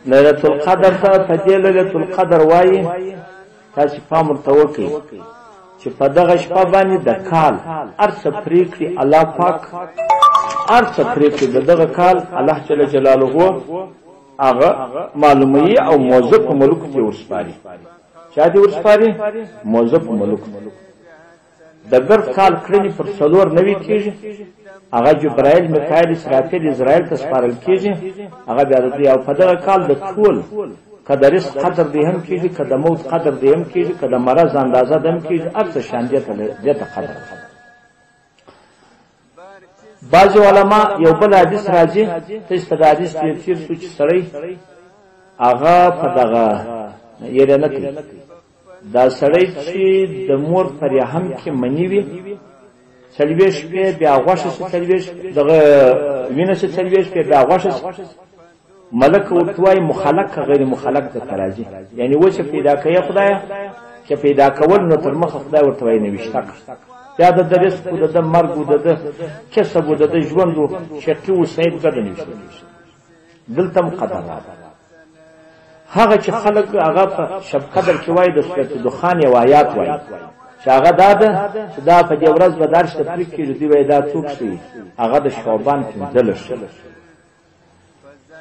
ليلة القدر ته په دې ليلة القدر وایي تاسو پام ورته وکړئ چې په دغه شپه باندې د کال هر څه پرېکړي الله پاک هر څه پرېکړي د دغه کال الله جل جلاله هغه معلوموي او موظف په ملک کې ورسپاري. چا دې ورسپاري؟ موظف په ملک. د ګرد کال کړنې پر 4 نوي کېږي، هغه جبرائیل میکائیل اسرافیل اسرائیل ته سپارل کېږي، هغه بیا د دې او په دغه کال د ټول که د رزق قدر دې هم کېږي، که د موت قدر دې هم کېږي، که د مرض اندازه دې هم کېږي، هر څه شان دې ته قدر. بعضې علما یو بل حدیث راځي، تاسو ته د حدیث تیر شو چې سړی هغه په دغه یې نه کوي، دا سړی چې د مور په رحم کې منی وي 40 شپې بیا غوښه 40 دغه وینه 40 شپې بیا غوښه ملک ورته وایي مخلق غیر مخلق ته راځي، یعنی و چې پیدا کوي خدای چې پیدا کول نو تر مخه خدای ورته وایي نوښتک یا د رزق او د مرګ او د کسب او د ژوند او شقي او سعید ګډ نوښت دلته مقدر هغه چې خلک هغه په شب قدر کې وایي د سورۃ دخان یو آیات وایي چې هغه دا ده چې دا په دې ورځ به درس تفریق کېږي، دی وایي دا څوک شي هغه د شعبان 15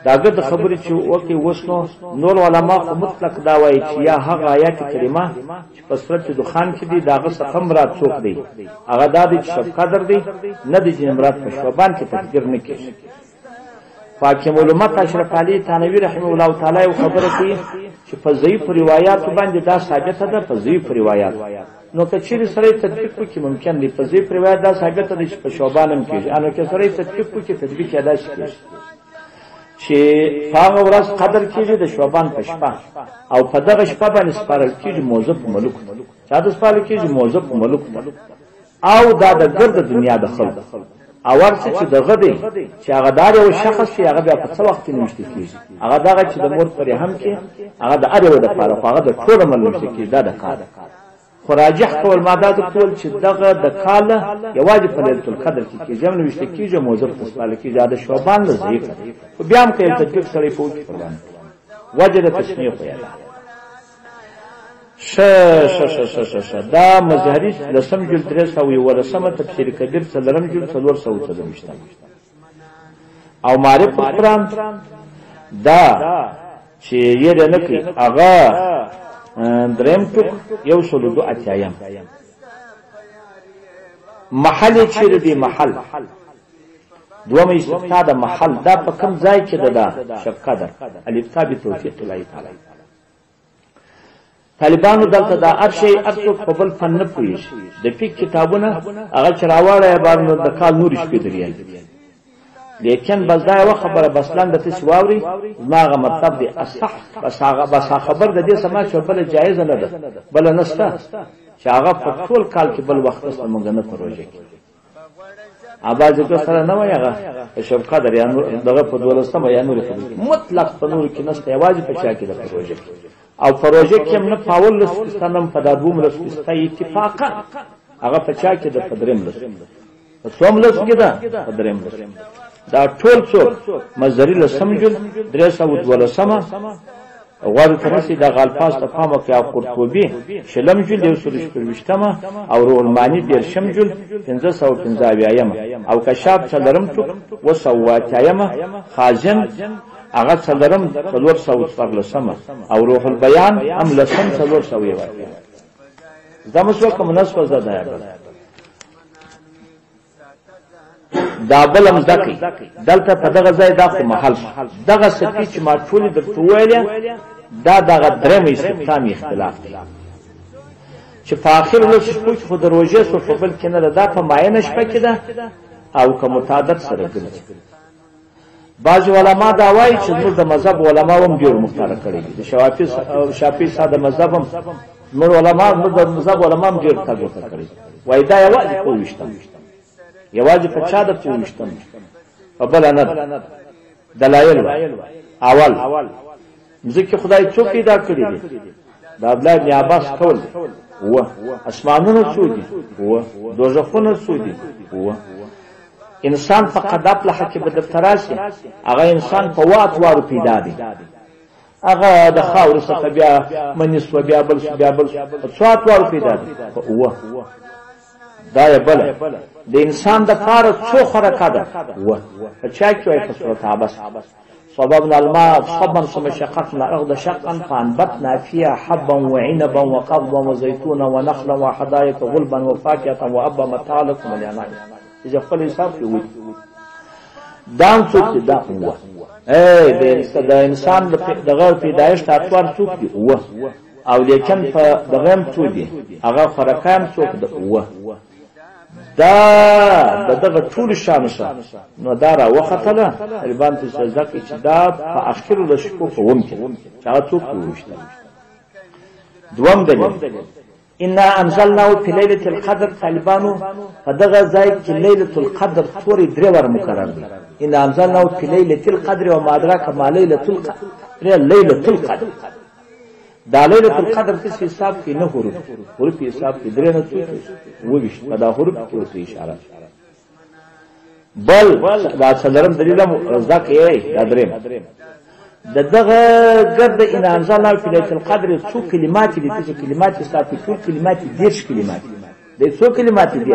دا ګرد خبرې چې وکي وسنو نور علما خو مطلق دا وایي چې یا هغه آیات کریمه چې په سورۃ دخان کې دي داغه څخه مراد څوک دی، هغه دا دی چې شب قدر دی، نه دی چې مراد په شعبان کې تقدیر نه کېږي. حاکم علماء اشرف علی تھانوی رحمه الله تعالی یو خبره کوي چې په ضعیف روایت باندې دا ثابت ده، په ضعیف روایت نو که چیرې سره تطبیق وکړي ممکن دی، په ضعیف روایت دا ثابت ده چې په شعبان هم کېږي، انو که سره تطبیق وکړي تطبیق ادا شي چې هغه ورځ قدر کېږي د شعبان په شپه او په دغه شپه باندې سپارل کېږي موظف ملک، چا ته سپارل کېږي موظف ملک او دا د ګرد دنیا د خلک او ورڅ چې دغه دی چې هغه دار یو شخص چې هغه بیا په څه وخت کې نوښت کېږي، هغه دغه چې د مور پر هم کې هغه د اړ یو د لپاره هغه د ټول عمل نوښت کېږي، دا د کار خو راجح قول ماده د ټول چې دغه د کال یوازې په ليله القدر کې کېږي نوښت کېږي موظف تسپال کېږي د شعبان له ضعیف خو بیا هم کوي تطبیق سره په قرآن وجه د تسمیه په یاد دا مظهری لسم جل 311 تفسیر کبیر څلورم جل 430 او معرف قرآن دا چې یې نه کوي هغه دریم ټوک 102 اتیایم محل چیرې دی محل دومره استفاده د محل دا په کوم ځای کې ده شب قدر الف تابع توفیق الله تعالی طالبانو دلته دا هر شی ارڅو په بل فن نه پوهیږي د فقه کتابونه هغه چرواړه باندې د کال نور شپې دري لیکن بس دا یو خبره بس لاندې ته سواوري ماغه مطلب دی اصح بس خبر د دې سما چې بل جایز نه ده بل نسته چې هغه په ټول کال کې بل وخت سره مونږ نه پروژه کې اواز کو سره نه وای هغه شب قدر یا دغه په 12 یا نور مطلق په نور کې نسته یوازې په چا کې د پروژه او پروژه کې نه پاول لسکستانم په دابوم لسکستا اتفاقا هغه په چا کې د پدریم لس په څوم لس کې ده پدریم لس دا ټول څوک مزری لسمجل 312 غوړ ترسي د غالفاس ته پامه کې او قرطبي شلمجل یو سورش پروشتمه او روح المانی دیر شمجل 515 او کشاب څلرم ټوک وسواتایمه خازن هغه څلرم 414 او روح البیان هم لسم 400 زموږ کوم نسو زده دا بلم ذکی دلته په دغه ځای دا خو محل دغه سپی چې ما ټول درته ویل دا دغه درمې استفهامي اختلاف دی چې په اخر له شپو کې خو دروژه سو په بل کې نه ده په معینه شپه کې ده او کوم متعدد سره ګرځي بعض علما دا وایي چې د مذهب علما هم ډیر مختار کړي دي شافعي ساده مذهب هم نور علما د مذهب علما هم ډیر تاګو کړي وای دا یوازې پوښتنه یوازې په چا د پوښتنه په بل نه دلایل اول ځکه خدای څوک پیدا کړی دی دا عبد الله بن عباس قول و اسمانونو څو دي و دوزخونو څو دي و انسان په قدرت له حق به د تراشي هغه انسان په وات وارو پیدا دی هغه د خاورې څخه بیا مني سوه بیا بل سو بیا بل سو په څو اتوارو پیدا دی په اووه دا یې بله د انسان دپاره څو خرکه ده اووه په چا کې وایي په صورت عبس صببنا الماء صبا ثم شققنا الأرض شقا فأنبتنا فيها حبا وعنبا وقضبا وزيتونا ونخلا وحدائق غلبا وفاكهة وأبا متاع لكم ولأنعامكم إذا خپل حساب کې وي دام څوک دی دا اووه د انسان دغه پیدایښت اطوار څوک دي اووه او لیکن په دغه هم څو دي هغه خرکان څوک د اووه دا د دغه ټولو شانو سره نو دا راوختله طالبان ته سجده کوي چې دا په اخرو د شپو په اووم کې چې هغه څوک وویشته دوم دلیل انا انزلناه في ليله القدر طالبانو په دغه ځای کې ليله القدر تورې درې ور مقرر دي انا انزلناه في ليله القدر وما ادراك ما ليله القدر ليله القدر دا ليله القدر په حساب کې نه حروف حساب کې درې نه څو وویش په دا حروف کې اوسه اشاره بل دا څلورم دلیل رزاق یې دا دریم دغه ګرد ان انزلنا في ليله القدر څو کلمات دي چې کلمات حساب کې ټول کلمات 10 کلمات دي څو کلمات دي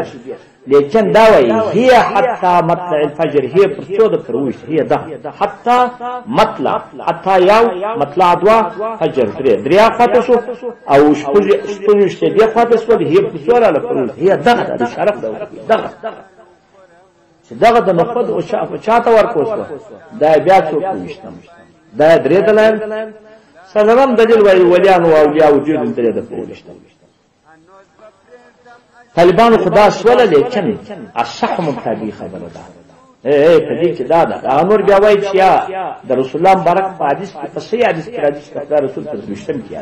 لیکن دا وایي هي حتى مطلع الفجر هي پر څو د پرويش هي ده حتى مطلع حتى یو مطلع دوا فجر دریا خاطر شو او شپږ دې خاطر شو هي پر څو را پرويش هي دغه د شرف دغه چې دغه د نقد او چاته ورکوسو دا بیا څو پوښتنه دا درې دلایل څلورم دلیل وایي ولیان او اولیاء وجود درې د پوښتنه طالبانو خدا سوله لیکن اصح مبتدی خبره ده په دې کې دا ده انور بیا وایي چې د رسول الله مبارک په حدیث کې په صحیح حدیث کې راځي چې رسول په دوشتم کې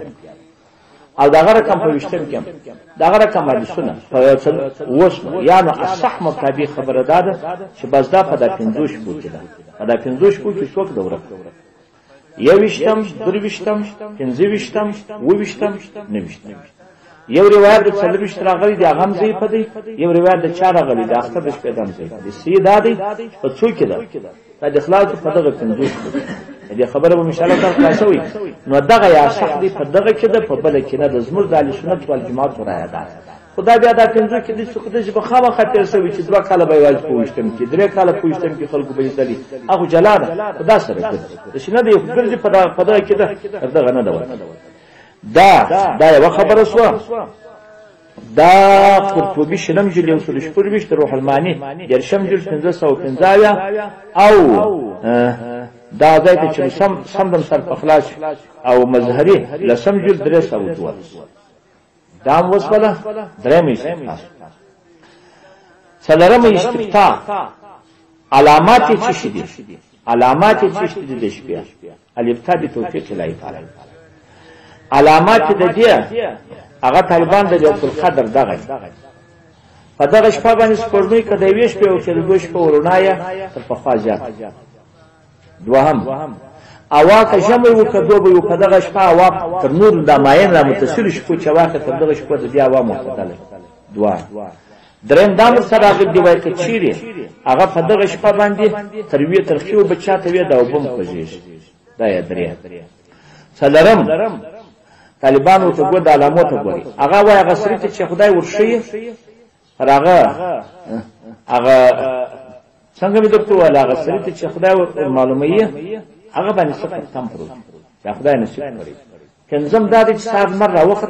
او دغه رقم په وشتم کې دغه رقم حدیثونه په وسنه یعنی اصح مبتدی خبره ده چې بس دا په د 50 شپو کې ده په د 50 شپو کې څوک دوره یوشتم دروشتم پنځوشتم ووشتم نوشتم یو روایت د څلويشت راغلي د غم زی په دی یو روایت د 4 راغلي د اختر د شپې دم زی د سی دادی په څو کې ده د اخلاص په دغه 50 دې خبره به ان شاء الله تعالی خلاصوي نو دغه یا صح دی په دغه کې ده په بل کې نه د زمر د سنت والجماعت رایا ده خدای بیا دا 50 کې د څه خدای چې بخامه خاطر سوي چې 2 کاله به واځ پوښتم کې 3 کاله پوښتم کې خلکو به دلی هغه جلاله خدا سره د شنه دی ګرځي په دغه کې ده دغه نه ده دا یو خبره سو دا قرطبي شلم جل یو سل شپږ روح المانی درشم جل 1550 او دا ځای ته چې سمدم سر اخلاص او مظهری لسم جل 302 دام وسوله درېمې څلورم استفتاء علامات چې شدي علامات چې شدي د شپې الابتداء بتوفیق الله تعالی علامات د دې هغه طالبان د ليله القدر دغه په دغه شپه باندې سپورمې کده ویش په او چې د دوش په ورنایا تر په خواجات دوهم اوا که جمع وکړو به په دغه شپه اوا تر نور د ماین را متصل شپه چې واخه تر دغه شپه د بیا اوا معتدله دوا دریم دام سره هغه دی وای که چیرې هغه په دغه شپه باندې ترویه ترخیو بچاته وی دا وبم خوځیش دا یې درې څلورم طالبانو ته ګود علامات وګوري هغه وای هغه سری چې خدای ورشي هغه څنګه مې درته وای هغه سری چې خدای معلومه هغه باندې څه تم پرو چې خدای نصیب کړي کنزم دا چې صاحب مر را وخت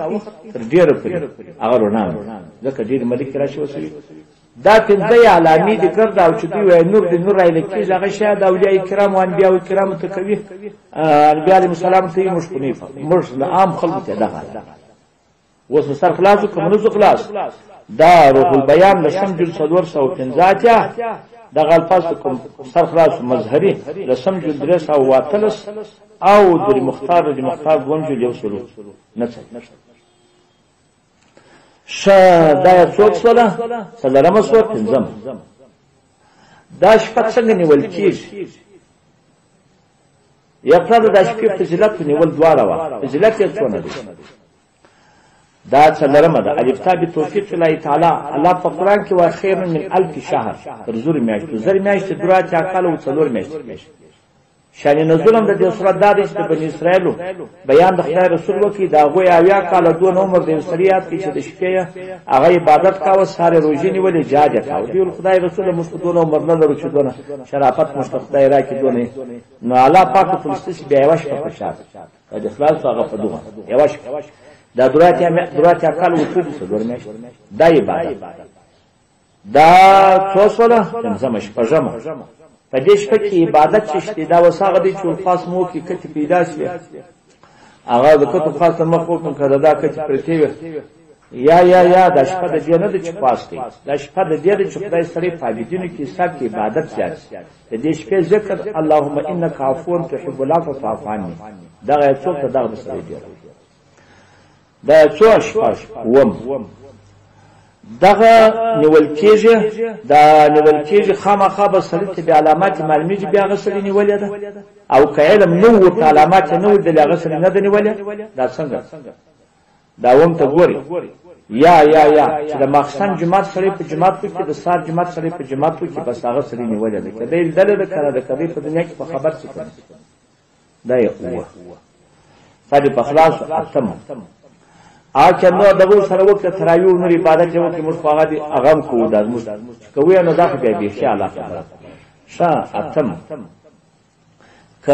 تر ډیره پرې هغه ورنام ځکه ډیر ملک راشي وسوي دا پنځه علامې ذکر دا او چې دوی وای نور د نور راي لکه هغه شاید اولیاء کرام او انبیاء کرام ته کوي انبیاء علیهم السلام ته مشکونی مرش عام خلق ته دغه وس سر خلاص کوم نو خلاص دا روح البیان لسم جل 415 دغه الفاظ کوم سر خلاص مظهری لسم جل 313 او د مختار ګونجل یو سلو نڅ دا څوک سره څلورم سو پنځم دا شپه څنګه نیول کیږي یقرا د شپې فضیلت نیول دواړه وا فضیلت یې څونه دي دا څلورم ده الابتداء بتوفیق الله تعالی الله په قران کې وا خیر من 1000 شهر تر زور میاشت زر میاشت درا چا کال او څلور میاشت شان نزول هم د دې صورت دا دی چې د بني اسرائیلو بیان د خدای رسول وکړي د هغوی 70 کاله دون عمر د یو سړي یاد کړي چې د شپې هغه عبادت کاوه سارې روژې نیولې جاج یې کاوه دوی خدای رسول موږ په دون عمر نه لرو چې دونه شرافت موږ ته خدای راکړي دونه نو الله پاک فرشته چې بیا یوه شپه په شا د اخلاص هغه په دغه یوه شپه دا دراتیا کال وکړي څلور میاشتې دا عبادت دا څو سوله پنځمه شپږمه په دې شپه کې عبادت چې شته دا وساغه دی چې خاص مو کې کته پیدا شي هغه د کته خاص مخ وکړ کړه دا کته پرتی یا د شپه د دې نه د چې پاس دی د شپه د دې چې خدای سره فائدینو کې سات کې عبادت زیات د دې شپه ذکر اللهم انک عفو تحب العفو فاعف عني دا څوک دا سره دی دا څو شپه وم دغه نیول کېږي دا نیول کېږي خامخا به سړي ته د علامات معلومیږي بیا هغه سړي نیولې ده او که علم نه ورته علامات نه ور د هغه سړي نه ده نیولې دا څنګه دا وم ته ګوري یا چې د ماخستن جماعت سړي په جماعت کې د سار جماعت سړي په جماعت کې بس هغه سړي نیولې ده کله دله ده کړه ده کله په دنیا کې په خبر څه کوي دا یو فدی په خلاص اتم اګه نو دغه سره وخت تراویح نور عبادت جو کې مصفاغه دي اغم کو د کوی نه دغه به خیال خبره شا اتم ک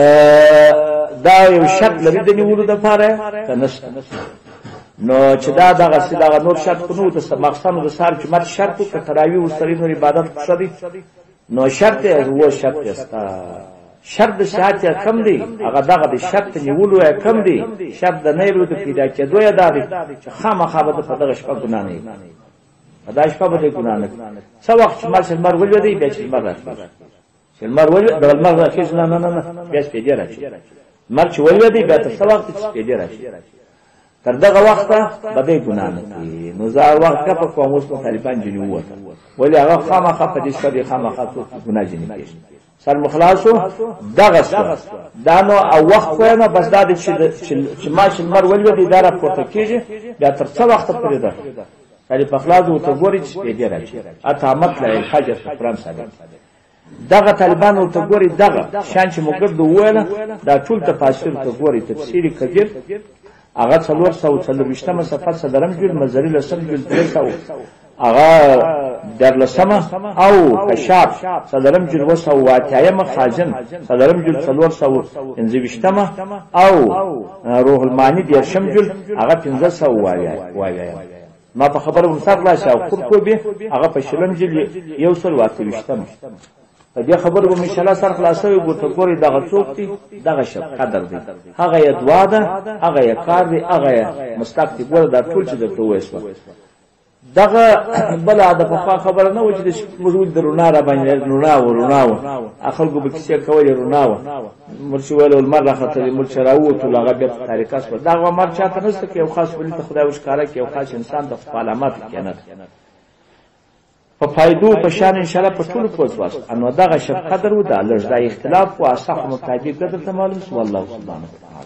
دا یو شرط لري د نیولو د پاره کنست نو چې دا دغه سیدغه نور شرط نو د مقصد د سار جمعه شرط ک تراویح سره نور عبادت شدي نو شرط هو شرط استا شرط شاعت کم دی هغه دغه د شرط نیولو کم دی شرط د نه ورته پیدا کېدو یا دا چې خامخا به په دغه شپه ګناه نه دا شپه به ګناه نه څو وخت چې مر ولې دی به چې مر راځي چې مر ولې د مر راځي نه بیا پیدا راځي مر چې ولې دی به څو وخت چې پیدا راځي تر دغه وخت به ګناه نه کوي نو زار وخت په کوم اوس په طالبان جنو وته ولې هغه خامخا په دې شپه خامخا ګناه جنې کوي سر مخلاصو دغه دا نو او وخت خو نه بس دا چې ماش مر ولې دی دا راپورته کیږي بیا تر څو وخت پورې ده کله په خلاص ته ګوري چې پیدا راځي اته مطلع الحج فرام صاحب دغه طالبان ته ګوري دغه شان چې موږ ویل دا ټول تفاسیر ته ګوري تفسیری کبیر هغه 440 صفحه صدرم جل مزری لسم جل 300 هغه در لسمه او کشاف صدرم جل وسو واتایم خازن صدرم جل 420 او روح المانی دیر شم جل هغه 1500 وایي ما په خبره مسر لا شاو قرطبي هغه په شلم جل یو سل واتويشتم په دې خبره به ان شاء الله سر خلاصوي ګوته ګوري دغه څوک دي دغه شپ قدر دي هغه یې دوا ده هغه یې کار دي هغه مستقتی ګور دا ټول چې درته وایسو دغه بل د په خبره نه و چې موږ درونه را باندې روناو اخلګو به کیسه کوي روناو مرشي ویل المره خطر مرشي راو ته لغه به طریقه سره دغه مر چاته نشته کې یو خاص بلی ته خدای وشکاره کې یو خاص انسان د علامات کنه په فائدو په شان ان شاء الله په ټول پوز واسه انو دغه شپ قدر و د لږ د اختلاف او اصح مطابق قدر ته معلوم والله سبحانه